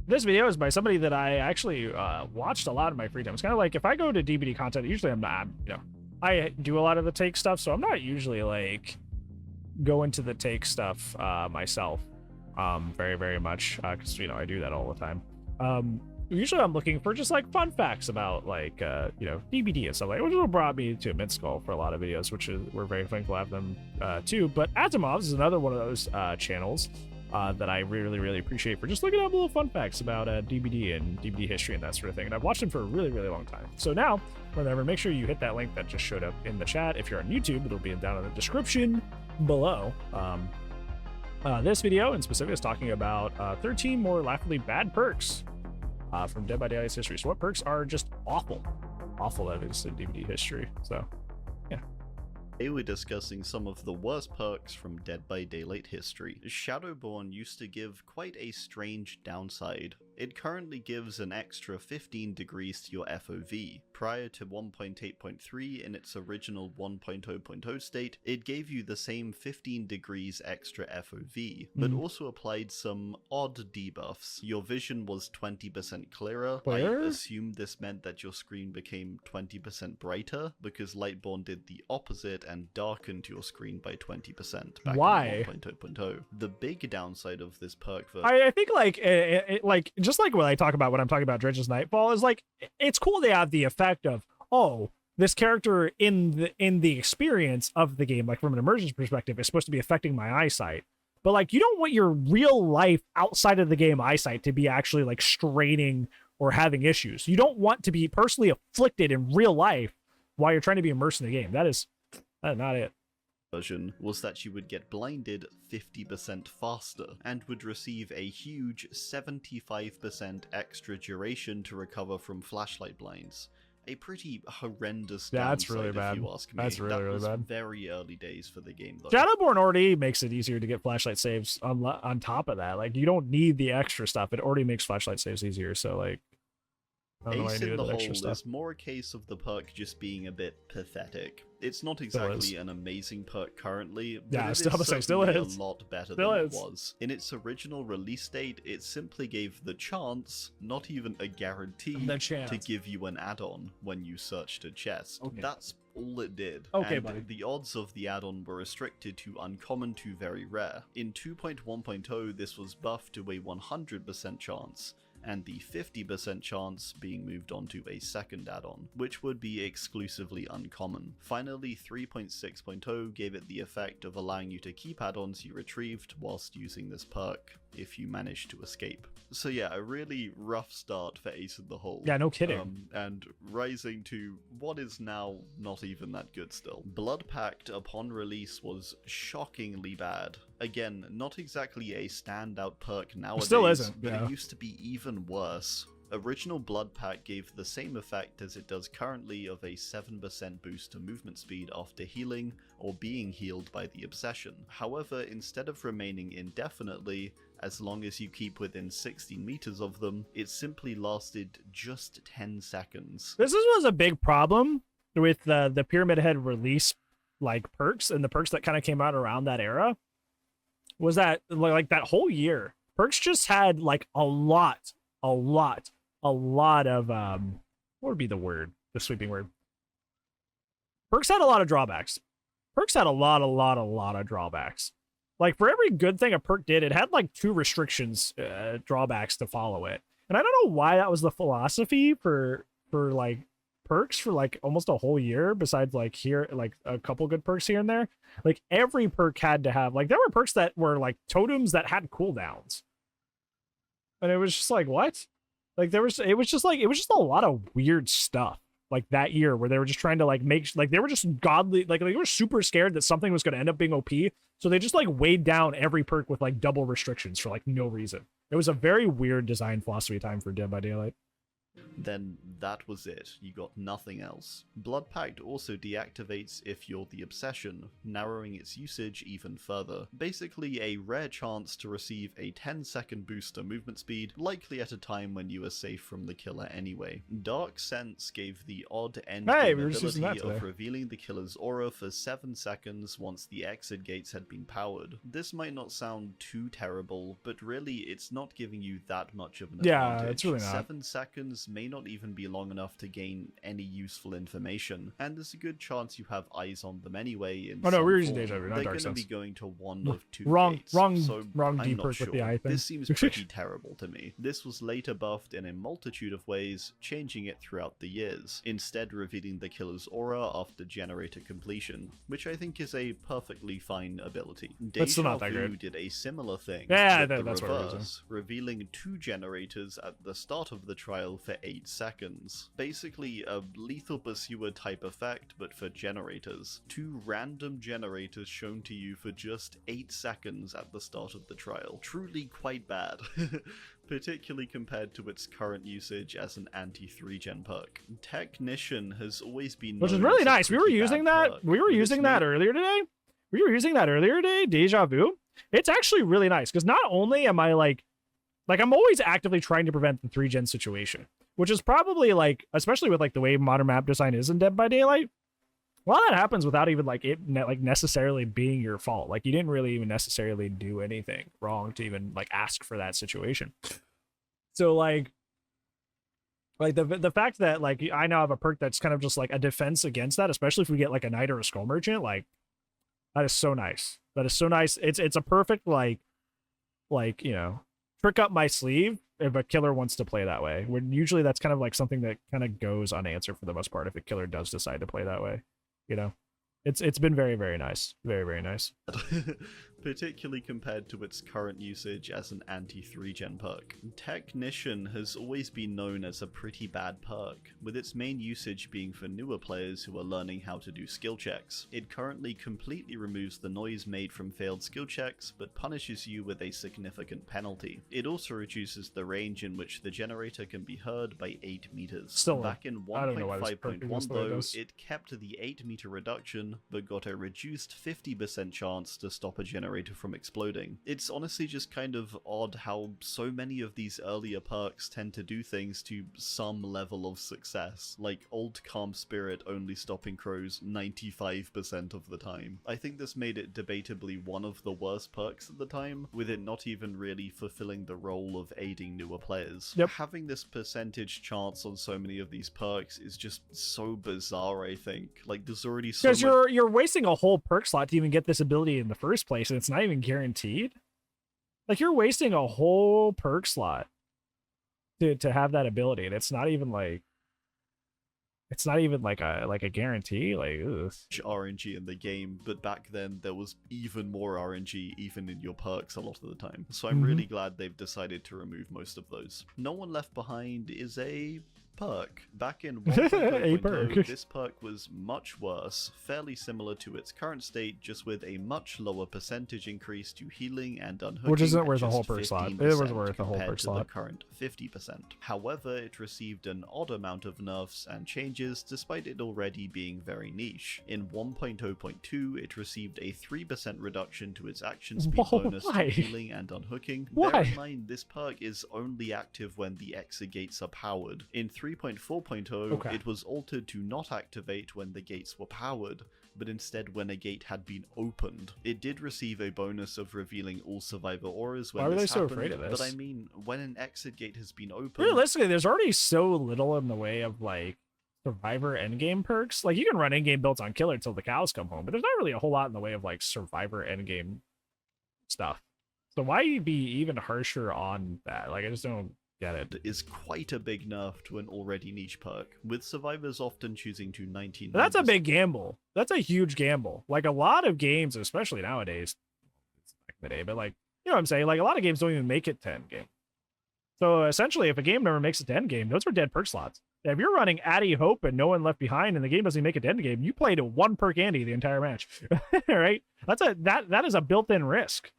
This video is by somebody that I actually watched a lot in my free time. It's kind of like if I go to DBD content, usually I'm not, I do a lot of the take stuff, so I'm not usually like go into the take stuff myself very, very much because, I do that all the time. Usually I'm looking for just like fun facts about like, DBD and stuff like that, which brought me to Midskull for a lot of videos, which we're very thankful to have them too. But AZHYMOV'S is another one of those channels that I really, really appreciate for just looking at little fun facts about DBD and DBD history and that sort of thing. And I've watched them for a really, really long time. So now, remember, make sure you hit that link that just showed up in the chat. If you're on YouTube, it'll be down in the description below. This video in specific is talking about 13 more laughably bad perks from Dead by Daylight's history. So what perks are just awful that is in DBD history. So, yeah. Today we're discussing some of the worst perks from Dead by Daylight history. Shadowborn used to give quite a strange downside. It currently gives an extra 15 degrees to your FOV. Prior to 1.8.3 in its original 1.0.0 state, it gave you the same 15 degrees extra FOV, but also applied some odd debuffs. Your vision was 20% clearer. Where? I assumed this meant that your screen became 20% brighter, because Lightborn did the opposite and darkened your screen by 20% back Why? in 1.0.0. The big downside of this perk versus I think like just like when I talk about when I'm talking about Dredge's Nightfall is like it's cool they have the effect of, oh, this character in the experience of the game, like from an immersion perspective, is supposed to be affecting my eyesight. But like you don't want your real life outside of the game eyesight to be actually like straining or having issues. You don't want to be personally afflicted in real life while you're trying to be immersed in the game. That's not it. version was that you would get blinded 50% faster and would receive a huge 75% extra duration to recover from flashlight blinds. A pretty horrendous That's downside, really bad. if you ask me. That's really, really bad. Very early days for the game, though. Shadowborn already makes it easier to get flashlight saves on top of that. Like, you don't need the extra stuff. It already makes flashlight saves easier, so, like, I don't know why I Ace in needed the that Hole extra stuff. is more a case of the perk just being a bit pathetic. It's not exactly an amazing perk currently, but Yeah, it still is say, still certainly is. a lot better Still than is. it was. In its original release date, it simply gave the chance, not even a guarantee, The chance. to give you an add-on when you searched a chest. Okay. That's all it did. Okay, and buddy. the odds of the add-on were restricted to uncommon to very rare. In 2.1.0, this was buffed to a 100% chance, and the 50% chance being moved on to a second add-on, which would be exclusively uncommon. Finally, 3.6.0 gave it the effect of allowing you to keep add-ons you retrieved whilst using this perk, if you managed to escape. So yeah, a really rough start for Ace in the Hole. Yeah, no kidding. And rising to what is now not even that good still. Blood Pact upon release was shockingly bad. Again, not exactly a standout perk nowadays, still isn't, but yeah. it used to be even worse. Original Blood Pact gave the same effect as it does currently of a 7% boost to movement speed after healing or being healed by the obsession. However, instead of remaining indefinitely, as long as you keep within 16 meters of them, it simply lasted just 10 seconds. This was a big problem with the Pyramid Head release, like, perks, and the perks that kind of came out around that era, was that, like, that whole year, perks just had, like, a lot of, what would be the word? The sweeping word. Perks had a lot of drawbacks. Perks had a lot of drawbacks. Like, for every good thing a perk did, it had, like, 2 restrictions, drawbacks to follow it. And I don't know why that was the philosophy for like, perks for, like, almost a whole year, besides, like, here, like, a couple good perks here and there. Like, every perk had to have, like, there were perks that were, like, totems that had cooldowns. And it was just like, what? Like, it was just a lot of weird stuff, like, that year, where they were just trying to, like, they were just godly, like, they were super scared that something was going to end up being OP, so they just, like, weighed down every perk with, like, double restrictions for, like, no reason. It was a very weird design philosophy time for Dead by Daylight. then that was it. You got nothing else. Blood Pact also deactivates if you're the Obsession, narrowing its usage even further. Basically a rare chance to receive a 10-second boost to movement speed, likely at a time when you are safe from the killer anyway. Dark Sense gave the odd endgame ability of revealing the killer's aura for 7 seconds once the exit gates had been powered. This might not sound too terrible, but really it's not giving you that much of an advantage. Yeah, it's really not. 7 seconds may not even be long enough to gain any useful information, and there's a good chance you have eyes on them anyway. In oh no, some we're using form. Deja Vu, not They're Dark going to Sense. be going to one of two wrong gates, wrong so wrong I'm D not perk sure. with the eye thing. This seems pretty terrible to me. This was later buffed in a multitude of ways, changing it throughout the years, instead revealing the killer's aura after generator completion, which I think is a perfectly fine ability. That's still Deja not that Vu great. did a similar thing, Yeah, with the that's what it is, reverse, revealing 2 generators at the start of the trial for 8 seconds. Basically a lethal pursuer type effect, but for generators. 2 random generators shown to you for just 8 seconds at the start of the trial. Truly quite bad. Particularly compared to its current usage as an anti-3-gen perk. Technician has always been Which is known really as a nice. We were pretty using bad that. perk, We were but using it's that made- earlier today. We were using that earlier today, Deja Vu. It's actually really nice because not only am I like I'm always actively trying to prevent the 3-gen situation, which is probably like, especially with like the way modern map design is in Dead by Daylight. Well, that happens without even like it like necessarily being your fault. Like you didn't really even necessarily do anything wrong to even like ask for that situation. So like the fact that like I now have a perk that's kind of just like a defense against that, especially if we get like a knight or a skull merchant, like that is so nice. That is so nice. It's a perfect like you know, trick up my sleeve if a killer wants to play that way. When usually that's kind of like something that kind of goes unanswered for the most part if a killer does decide to play that way. You know, it's been very, very nice. Very, very nice. Particularly compared to its current usage as an anti-3-gen perk. Technician has always been known as a pretty bad perk, with its main usage being for newer players who are learning how to do skill checks. It currently completely removes the noise made from failed skill checks, but punishes you with a significant penalty. It also reduces the range in which the generator can be heard by 8 meters. Still, back in I don't know why this perk 1.5.1 is the way it though, does. it kept the 8 meter reduction, but got a reduced 50% chance to stop a generator from exploding. It's honestly just kind of odd how so many of these earlier perks tend to do things to some level of success, like Old Calm Spirit only stopping crows 95% of the time. I think this made it debatably one of the worst perks at the time, with it not even really fulfilling the role of aiding newer players. Yep. Having this percentage chance on so many of these perks is just so bizarre, I think. Like, there's already so much... Because you're wasting a whole perk slot to even get this ability in the first place, and it's not even guaranteed. Like you're wasting a whole perk slot to have that ability, and it's not even like a guarantee. Like ugh. RNG in the game, but back then there was even more RNG even in your perks a lot of the time. So I'm really glad they've decided to remove most of those. No One Left Behind is a perk. Back in 1.0, this perk was much worse, fairly similar to its current state, just with a much lower percentage increase to healing and unhooking, Which isn't at worth a whole just perk slot. It 15% was worth a whole compared perk to slot. the current 50%. However, it received an odd amount of nerfs and changes despite it already being very niche. In 1.0.2, it received a 3% reduction to its action speed bonus to healing and unhooking. Bear in mind, this perk is only active when the exit gates are powered. In 3.4.0, it was altered to not activate when the gates were powered, but instead when a gate had been opened. It did receive a bonus of revealing all survivor auras when Why were this they so happened, afraid of this? but I mean, when an exit gate has been opened... Realistically, there's already so little in the way of like survivor endgame perks. Like you can run endgame builds on killer until the cows come home, but there's not really a whole lot in the way of like survivor endgame stuff. So why be even harsher on that? Like I just don't get it. Is quite a big nerf to an already niche perk, with survivors often choosing to 19. That's a big gamble. That's a huge gamble. Like a lot of games, especially nowadays, it's back in the day, but like, you know what I'm saying? Like a lot of games don't even make it to end game. So essentially, if a game never makes it to end game, those are dead perk slots. If you're running Addy Hope and No One Left Behind and the game doesn't make it to end game, you played a 1 perk Andy the entire match. Right? That is a built-in risk.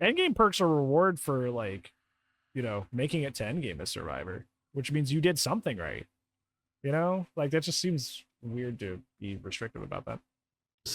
Endgame perks are reward for like, you know, making it to endgame as survivor, which means you did something right. You know, like that just seems weird to be restrictive about that.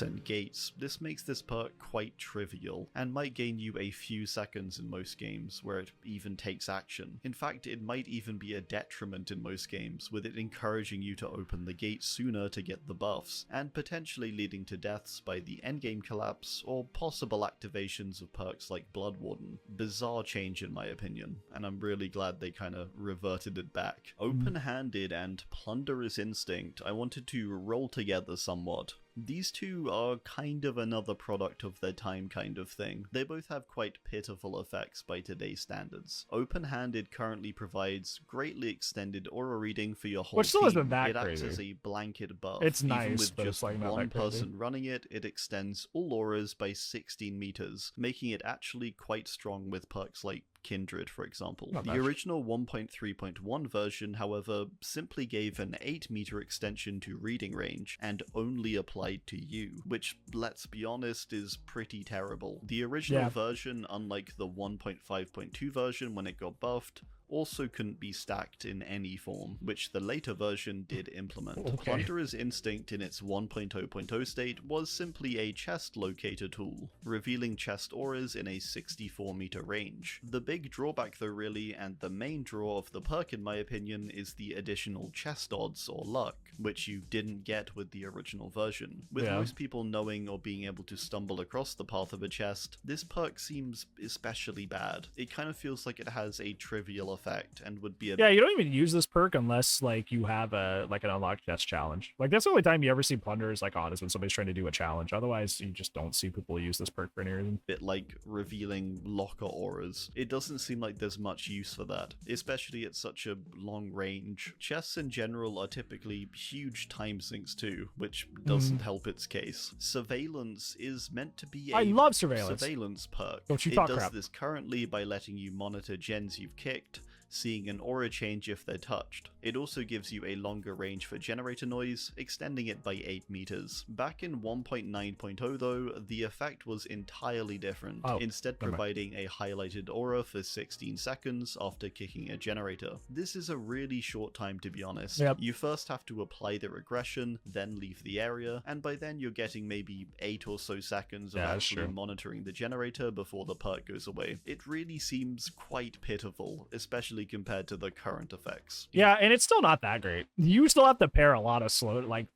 And gates, this makes this perk quite trivial, and might gain you a few seconds in most games where it even takes action. In fact, it might even be a detriment in most games, with it encouraging you to open the gate sooner to get the buffs, and potentially leading to deaths by the endgame collapse, or possible activations of perks like Blood Warden. Bizarre change in my opinion, and I'm really glad they kinda reverted it back. Open-handed and Plunderer's Instinct I wanted to roll together somewhat. These two are kind of another product of their time kind of thing. They both have quite pitiful effects by today's standards. Open-handed currently provides greatly extended aura reading for your whole Which still team. isn't that it acts crazy. as a blanket buff. It's Even nice, with but just it's like not one that crazy. person running it, it extends all auras by 16 meters, making it actually quite strong with perks like Kindred, for example. Not The much. original 1.3.1 version, however, simply gave an 8-meter extension to reading range, and only applied to you, which, let's be honest, is pretty terrible. The original version, unlike the 1.5.2 version when it got buffed, also couldn't be stacked in any form, which the later version did implement. Okay. Plunderer's Instinct in its 1.0.0 state was simply a chest locator tool, revealing chest auras in a 64-meter range. The big drawback though really, and the main draw of the perk in my opinion, is the additional chest odds or luck, which you didn't get with the original version. With most people knowing or being able to stumble across the path of a chest, this perk seems especially bad. It kind of feels like it has a trivial effect and would be a you don't even use this perk unless like you have a like an unlocked chest challenge. Like that's the only time you ever see plunderers like on is when somebody's trying to do a challenge. Otherwise you just don't see people use this perk for any reason. bit like revealing locker auras. It doesn't seem like there's much use for that, especially at such a long range. Chests in general are typically huge time sinks too, which doesn't help its case. Surveillance is meant to be a I love surveillance. surveillance perk. Don't you it talk does crap. this currently by letting you monitor gens you've kicked, seeing an aura change if they're touched. It also gives you a longer range for generator noise, extending it by 8 meters. Back in 1.9.0 though, the effect was entirely different, instead providing a highlighted aura for 16 seconds after kicking a generator. This is a really short time to be honest. You first have to apply the regression, then leave the area, and by then you're getting maybe 8 or so seconds of actually monitoring the generator before the perk goes away. It really seems quite pitiful, especially compared to the current effects. Yeah, and it's still not that great. You still have to pair a lot of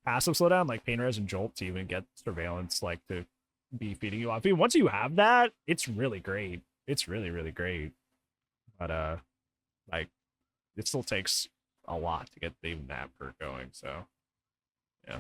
passive slowdown, like Pain Res and Jolt, to even get surveillance, like to be feeding you off. I mean, once you have that, it's really great. It's really, really great. But like, it still takes a lot to get even that perk going. So, yeah.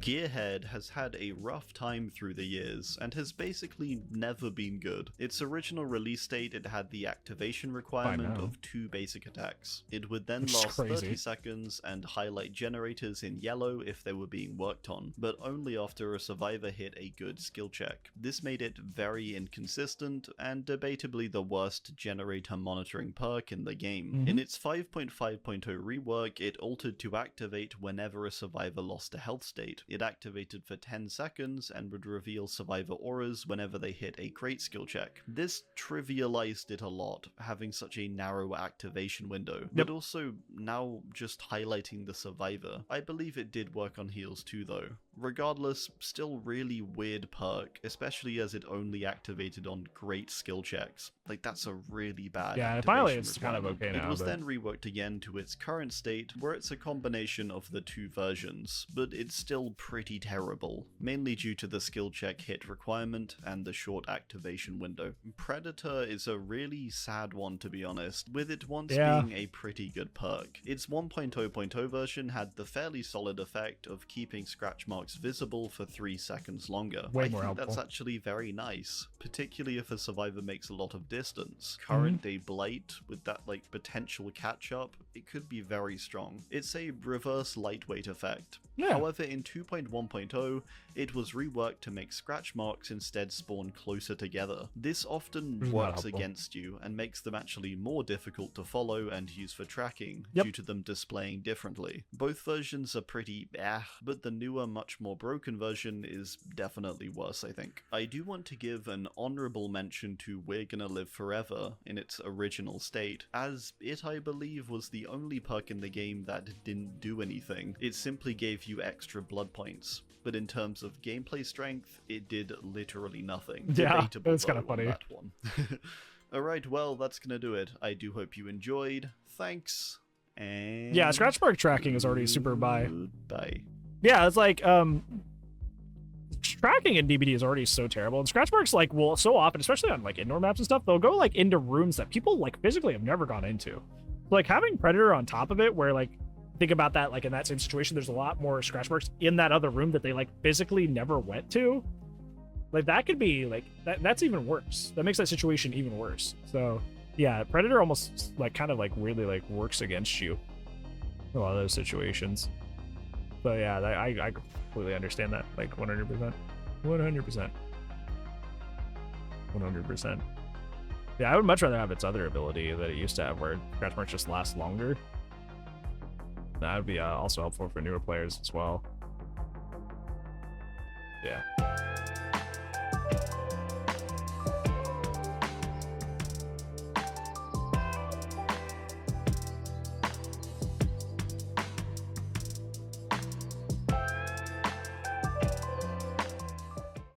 Gearhead has had a rough time through the years, and has basically never been good. Its original release date, it had the activation requirement of 2 basic attacks. It would then last 30 seconds and highlight generators in yellow if they were being worked on, but only after a survivor hit a good skill check. This made it very inconsistent, and debatably the worst generator monitoring perk in the game. In its 5.5.0 rework, it altered to activate whenever a survivor lost a health state. It activated for 10 seconds and would reveal survivor auras whenever they hit a great skill check. This trivialized it a lot, having such a narrow activation window, but also now just highlighting the survivor. I believe it did work on heals too though. Regardless, still really weird perk, especially as it only activated on great skill checks. Like that's a really bad finally it's kind of okay now. It was then reworked again to its current state, where it's a combination of the 2 versions, but it's still pretty terrible, mainly due to the skill check hit requirement and the short activation window. Predator is a really sad one to be honest, with it once being a pretty good perk. Its 1.0.0 version had the fairly solid effect of keeping scratch marks visible for 3 seconds longer. I think that's actually very nice, particularly if a survivor makes a lot of distance. Current day Blight, with that like potential catch up, it could be very strong. It's a reverse lightweight effect. However, in 2.1.0, it was reworked to make scratch marks instead spawn closer together. This often works against you and makes them actually more difficult to follow and use for tracking due to them displaying differently. Both versions are pretty but the newer, much much more broken version is definitely worse, I think. I do want to give an honorable mention to We're Gonna Live Forever in its original state, as it, I believe, was the only perk in the game that didn't do anything. It simply gave you extra blood points. But in terms of gameplay strength, it did literally nothing. Yeah, Debatable, it's kind of though, on funny. that one. Alright, well, that's gonna do it. I do hope you enjoyed. Thanks, and... Yeah, scratch mark tracking is already super bye. Goodbye. Yeah, it's like, tracking in DBD is already so terrible. And scratch marks, like, will so often, especially on, like, indoor maps and stuff, they'll go, like, into rooms that people, like, physically have never gone into. Like, having Predator on top of it, where, like, think about that, like, in that same situation, there's a lot more scratch marks in that other room that they, like, physically never went to. Like, that could be, like, that's even worse. That makes that situation even worse. So, yeah, Predator almost, like, kind of, like, weirdly, like, works against you in a lot of those situations. So, yeah, I completely understand that, like, 100%. 100%. 100%. Yeah, I would much rather have its other ability that it used to have, where scratch marks just last longer. That would be also helpful for newer players as well. Yeah.